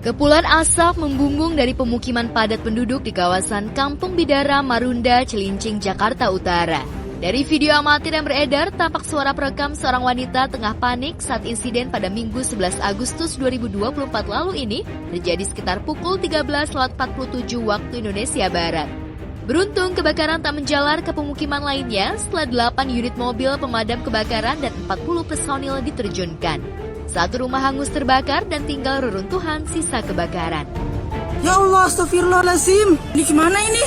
Kepulan asap membumbung dari pemukiman padat penduduk di kawasan Kampung Bidara, Marunda, Cilincing, Jakarta Utara. Dari video amatir yang beredar, tampak suara perekam seorang wanita tengah panik saat insiden pada Minggu 11 Agustus 2024 lalu ini terjadi sekitar pukul 13.47 waktu Indonesia Barat. Beruntung kebakaran tak menjalar ke pemukiman lainnya setelah 8 unit mobil pemadam kebakaran dan 40 personil diterjunkan. Satu rumah hangus terbakar dan tinggal reruntuhan sisa kebakaran. Ya Allah, astagfirullahaladzim. Ini gimana ini?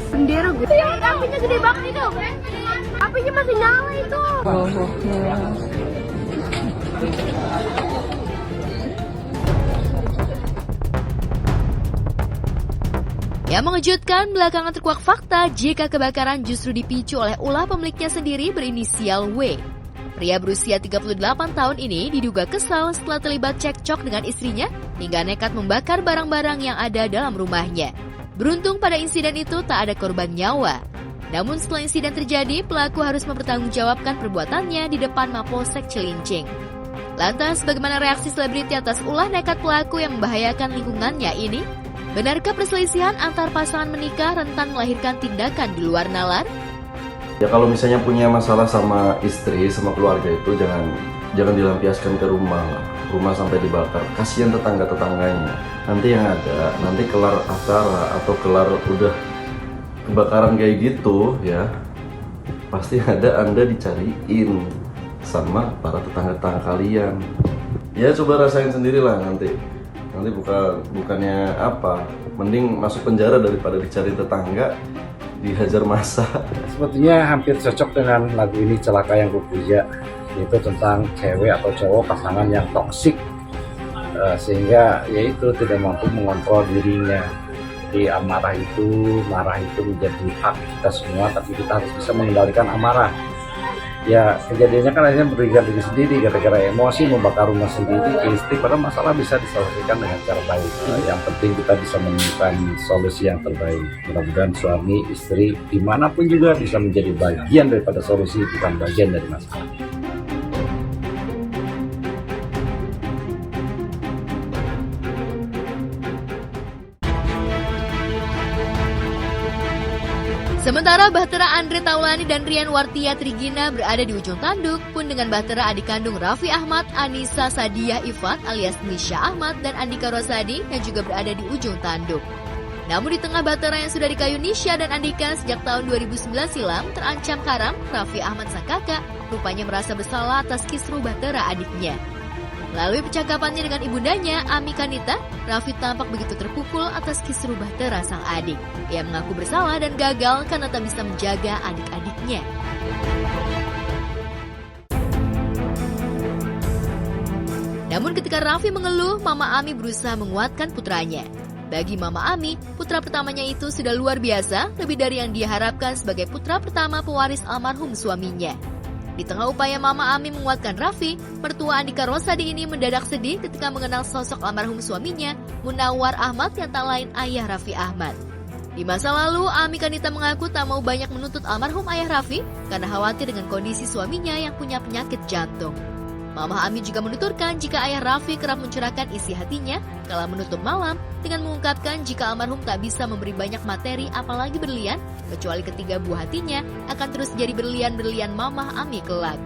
Bendera gue. Apinya gede banget itu. Apinya masih nyala itu. Yang mengejutkan, belakangan terkuak fakta jika kebakaran justru dipicu oleh ulah pemiliknya sendiri berinisial W. Pria berusia 38 tahun ini diduga kesal setelah terlibat cekcok dengan istrinya hingga nekat membakar barang-barang yang ada dalam rumahnya. Beruntung pada insiden itu tak ada korban nyawa. Namun setelah insiden terjadi, pelaku harus mempertanggungjawabkan perbuatannya di depan Mapolsek Cilincing. Lantas, bagaimana reaksi selebriti atas ulah nekat pelaku yang membahayakan lingkungannya ini? Benarkah perselisihan antar pasangan menikah rentan melahirkan tindakan di luar nalar? Ya kalau misalnya punya masalah sama istri, sama keluarga itu jangan dilampiaskan ke rumah sampai dibakar. Kasihan tetangga-tetangganya. Nanti yang ada, nanti kelar acara atau kelar udah kebakaran kayak gitu ya, pasti ada Anda dicariin sama para tetangga-tetangga kalian. Ya coba rasain sendirilah nanti. Nanti bukannya apa, mending masuk penjara daripada dicari tetangga, dihajar massa. Sepertinya hampir cocok dengan lagu ini Celaka Yang Kupuja, yaitu tentang cewek atau cowok pasangan yang toksik sehingga yaitu tidak mampu mengontrol dirinya. Jadi marah itu menjadi hak kita semua, tapi kita harus bisa mengendalikan amarah. Ya kejadiannya kan akhirnya merugikan diri sendiri gara-gara emosi membakar rumah sendiri ke istri, padahal masalah bisa diselesaikan dengan cara baik. Yang penting kita bisa menemukan solusi yang terbaik. Mudah-mudahan suami, istri, dimanapun juga bisa menjadi bagian daripada solusi, bukan bagian dari masalah. Sementara Bahtera Andre Taulani dan Rian Wartia Trigina berada di ujung tanduk, pun dengan Bahtera adik kandung Raffi Ahmad, Anissa Sadiah Ifat alias Nisha Ahmad, dan Andika Rosadi yang juga berada di ujung tanduk. Namun di tengah Bahtera yang sudah dikayu Nisha dan Andika sejak tahun 2009 silam terancam karam, Raffi Ahmad sang kakak rupanya merasa bersalah atas kisruh Bahtera adiknya. Melalui percakapannya dengan ibundanya, Ami Kanita, Raffi tampak begitu terpukul atas kisruh Bahtera sang adik. Ia mengaku bersalah dan gagal karena tak bisa menjaga adik-adiknya. Namun ketika Raffi mengeluh, Mama Ami berusaha menguatkan putranya. Bagi Mama Ami, putra pertamanya itu sudah luar biasa, lebih dari yang dia harapkan sebagai putra pertama pewaris almarhum suaminya. Di tengah upaya Mama Ami menguatkan Raffi, mertua Andika Rosadi ini mendadak sedih ketika mengenal sosok almarhum suaminya, Munawar Ahmad yang tak lain ayah Raffi Ahmad. Di masa lalu, Ami Kanita mengaku tak mau banyak menuntut almarhum ayah Raffi karena khawatir dengan kondisi suaminya yang punya penyakit jantung. Mama Ami juga menuturkan jika ayah Raffi kerap mencurahkan isi hatinya kala menutup malam dengan mengungkapkan jika almarhum tak bisa memberi banyak materi apalagi berlian, kecuali ketiga buah hatinya akan terus jadi berlian-berlian Mama Ami kelak.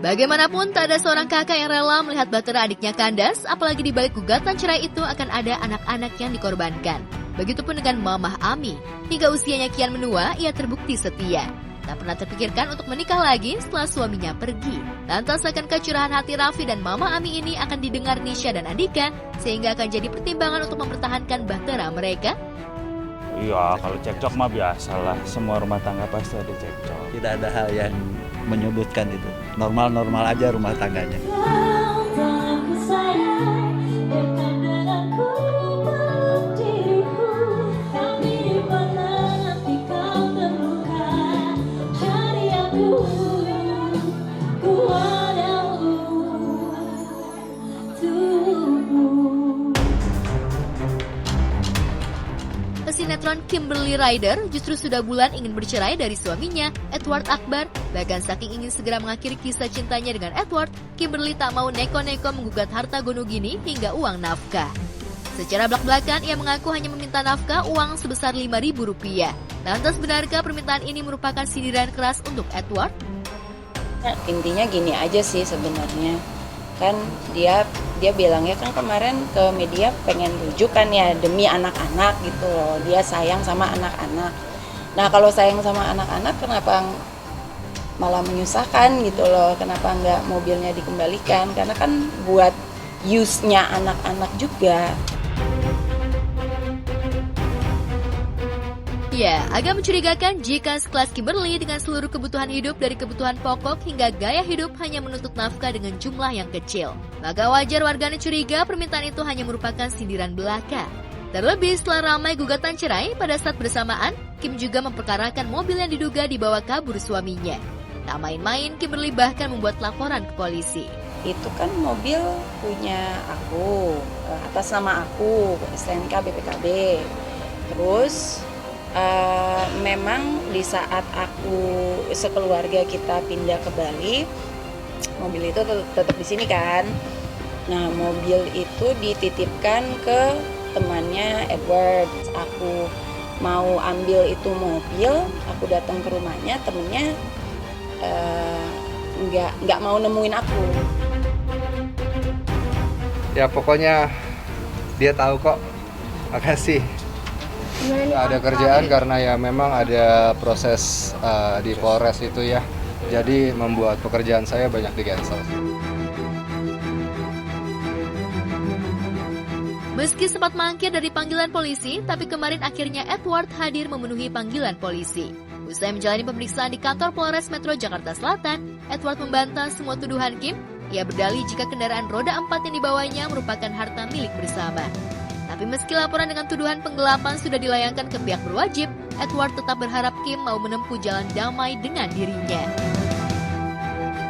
Bagaimanapun, tak ada seorang kakak yang rela melihat Bahtera adiknya kandas, apalagi di balik gugatan cerai itu akan ada anak-anak yang dikorbankan. Begitupun dengan Mamah Ami. Hingga usianya kian menua, ia terbukti setia. Tak pernah terpikirkan untuk menikah lagi setelah suaminya pergi. Lantas akankah curahan hati Raffi dan Mama Ami ini akan didengar Nisha dan Andika, sehingga akan jadi pertimbangan untuk mempertahankan Bahtera mereka? Iya, kalau cekcok mah biasalah. Semua rumah tangga pasti ada cekcok. Tidak ada hal yang menyudutkan itu. Normal-normal aja rumah tangganya. Pesinetron sinetron Kimberly Ryder justru sudah bulan ingin bercerai dari suaminya, Edward Akbar. Bahkan saking ingin segera mengakhiri kisah cintanya dengan Edward, Kimberly tak mau neko-neko menggugat harta gono gini hingga uang nafkah. Secara belak-belakan, ia mengaku hanya meminta nafkah uang sebesar Rp5.000. Lantas benarkah permintaan ini merupakan sindiran keras untuk Edward? Intinya gini aja sih sebenarnya. Kan dia bilangnya kan kemarin ke media pengen rujukan ya demi anak-anak gitu loh. Dia sayang sama anak-anak. Nah kalau sayang sama anak-anak kenapa malah menyusahkan gitu loh? Kenapa nggak mobilnya dikembalikan? Karena kan buat use-nya anak-anak juga. Ya, agak mencurigakan jika sekelas Kimberly dengan seluruh kebutuhan hidup dari kebutuhan pokok hingga gaya hidup hanya menuntut nafkah dengan jumlah yang kecil. Maka wajar warganet curiga permintaan itu hanya merupakan sindiran belaka. Terlebih setelah ramai gugatan cerai pada saat bersamaan, Kim juga memperkarakan mobil yang diduga dibawa kabur suaminya. Tak main-main, Kimberly bahkan membuat laporan ke polisi. Itu kan mobil punya aku, atas nama aku, STNK BPKB. Terus memang di saat aku sekeluarga kita pindah ke Bali, mobil itu tetap di sini kan. Nah, mobil itu dititipkan ke temannya Edward. Aku mau ambil itu mobil, aku datang ke rumahnya, temennya nggak mau nemuin aku. Ya pokoknya dia tahu kok. Makasih. Ada kerjaan karena ya memang ada proses di Polres itu ya. Jadi membuat pekerjaan saya banyak di cancel. Meski sempat mangkir dari panggilan polisi, tapi kemarin akhirnya Edward hadir memenuhi panggilan polisi. Usai menjalani pemeriksaan di kantor Polres Metro Jakarta Selatan, Edward membantah semua tuduhan Kim. Ia berdalih jika kendaraan roda 4 yang dibawanya merupakan harta milik bersama. Tapi meski laporan dengan tuduhan penggelapan sudah dilayangkan ke pihak berwajib, Edward tetap berharap Kim mau menempuh jalan damai dengan dirinya.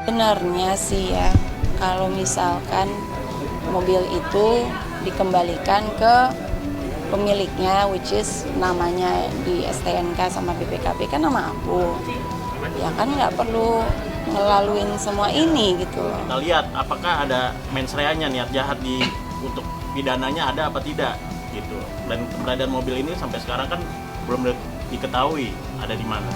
Benarnya sih ya, kalau misalkan mobil itu dikembalikan ke pemiliknya, which is namanya di STNK sama BPKB kan nama aku, ya kan nggak perlu ngelaluin semua ini gitu loh. Kita lihat apakah ada mens reanya, niat jahat untuk pidananya ada apa tidak gitu. Dan keberadaan mobil ini sampai sekarang kan belum diketahui ada di mana.